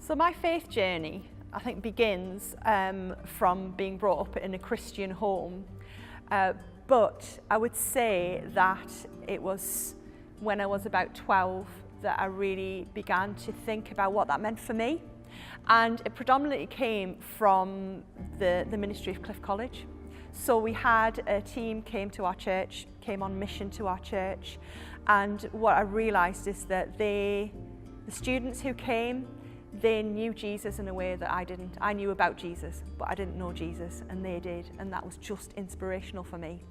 So my faith journey, I think, begins from being brought up in a Christian home. But I would say that it was when I was about 12 that I really began to think about what that meant for me. And it predominantly came from the ministry of Cliff College. So we had a team came to our church, came on mission to our church. And what I realised is that the students who came, they knew Jesus in a way that I didn't. I knew about Jesus, but I didn't know Jesus, and they did. And that was just inspirational for me.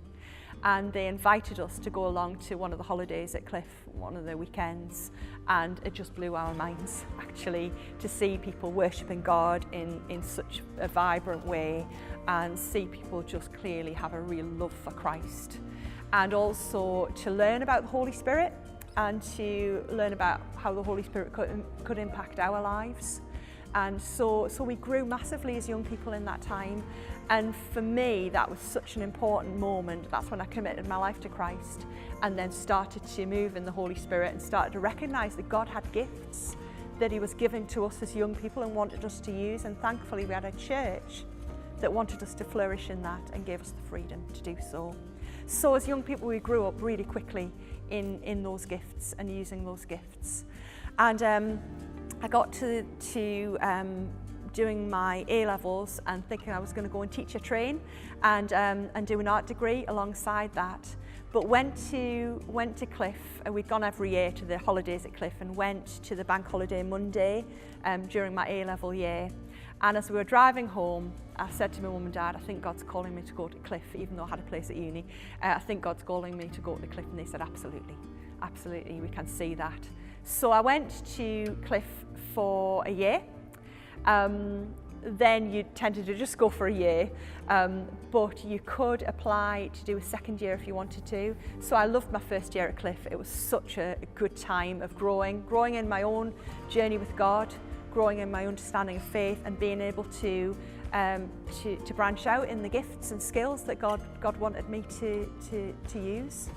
And they invited us to go along to one of the holidays at Cliff, one of the weekends, and it just blew our minds, actually, to see people worshipping God in such a vibrant way, and see people just clearly have a real love for Christ. And also to learn about the Holy Spirit, and to learn about how the Holy Spirit could impact our lives. And so we grew massively as young people in that time. And for me, that was such an important moment. That's when I committed my life to Christ, and then started to move in the Holy Spirit and started to recognize that God had gifts that he was giving to us as young people and wanted us to use. And thankfully we had a church that wanted us to flourish in that and gave us the freedom to do so. So as young people, we grew up really quickly in those gifts and using those gifts. And I got to doing my A-levels and thinking I was going to go and teacher train and do an art degree alongside that. But went to Cliff, and we'd gone every year to the holidays at Cliff, and went to the bank holiday Monday during my A-level year. And as we were driving home, I said to my mum and dad, I think God's calling me to go to Cliff, even though I had a place at uni. I think God's calling me to go to Cliff. And they said, absolutely, we can see that. So I went to Cliff for a year. Then you tended to just go for a year, but you could apply to do a second year if you wanted to. So I loved my first year at Cliff. It was such a good time of growing in my own journey with God, growing in my understanding of faith, and being able to branch out in the gifts and skills that God wanted me to use.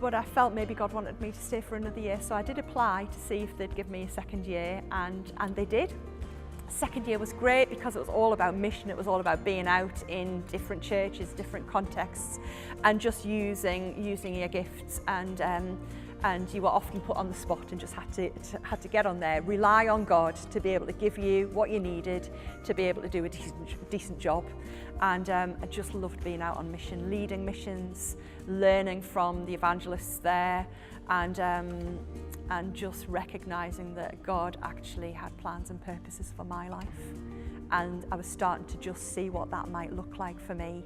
But I felt maybe God wanted me to stay for another year, so I did apply to see if they'd give me a second year, and they did. Second year was great because it was all about mission. It was all about being out in different churches, different contexts, and just using your gifts. And you were often put on the spot and just had to get on there, rely on God to be able to give you what you needed to be able to do a decent job. And I just loved being out on mission, leading missions, learning from the evangelists there, and just recognising that God actually had plans and purposes for my life. And I was starting to just see what that might look like for me.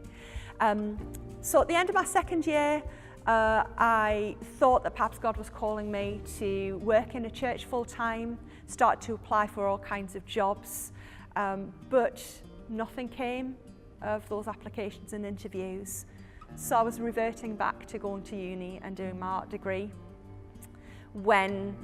So at the end of my second year, I thought that perhaps God was calling me to work in a church full-time, start to apply for all kinds of jobs, but nothing came of those applications and interviews. So I was reverting back to going to uni and doing my art degree when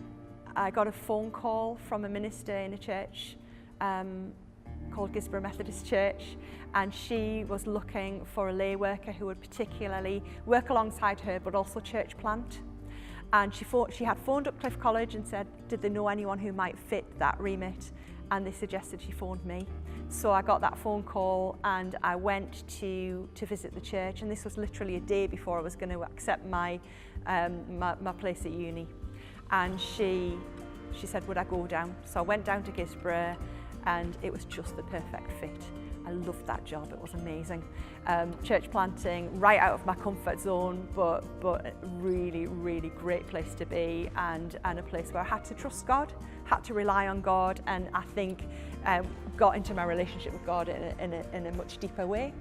I got a phone call from a minister in a church called Gisborough Methodist Church, and she was looking for a lay worker who would particularly work alongside her but also church plant. And she had phoned up Cliff College and said, did they know anyone who might fit that remit? And they suggested she phoned me. So I got that phone call and I went to visit the church, and this was literally a day before I was going to accept my place at uni. And she said, would I go down? So I went down to Gisborough, and it was just the perfect fit. I loved that job, it was amazing. Church planting, right out of my comfort zone, but a really, really great place to be, and a place where I had to trust God, had to rely on God, and I think got into my relationship with God in a much deeper way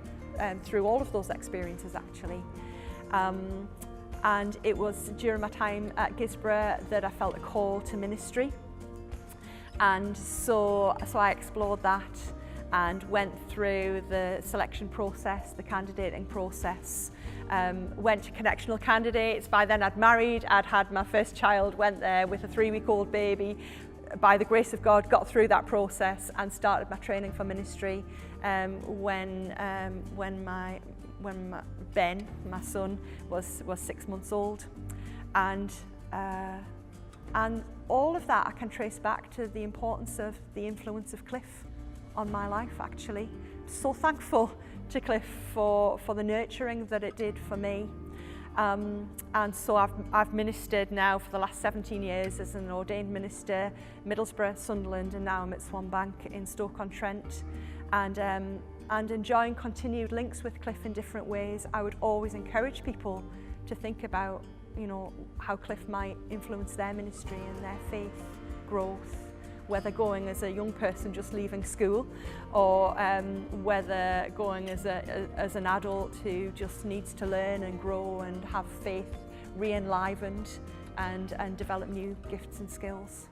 through all of those experiences, actually. And it was during my time at Gisborough that I felt a call to ministry. And so I explored that and went through the selection process, the candidating process, went to connectional candidates. By then I'd married, I'd had my first child, went there with a 3-week-old baby. By the grace of God, got through that process and started my training for ministry when Ben, my son, was 6 months old. And And all of that I can trace back to the importance of the influence of Cliff on my life, actually. So thankful to Cliff for the nurturing that it did for me. And so I've ministered now for the last 17 years as an ordained minister, Middlesbrough, Sunderland, and now I'm at Swanbank in Stoke-on-Trent, and enjoying continued links with Cliff in different ways. I would always encourage people to think about, you know, how Cliff might influence their ministry and their faith growth, whether going as a young person just leaving school, or whether going as an adult who just needs to learn and grow and have faith re-enlivened and develop new gifts and skills.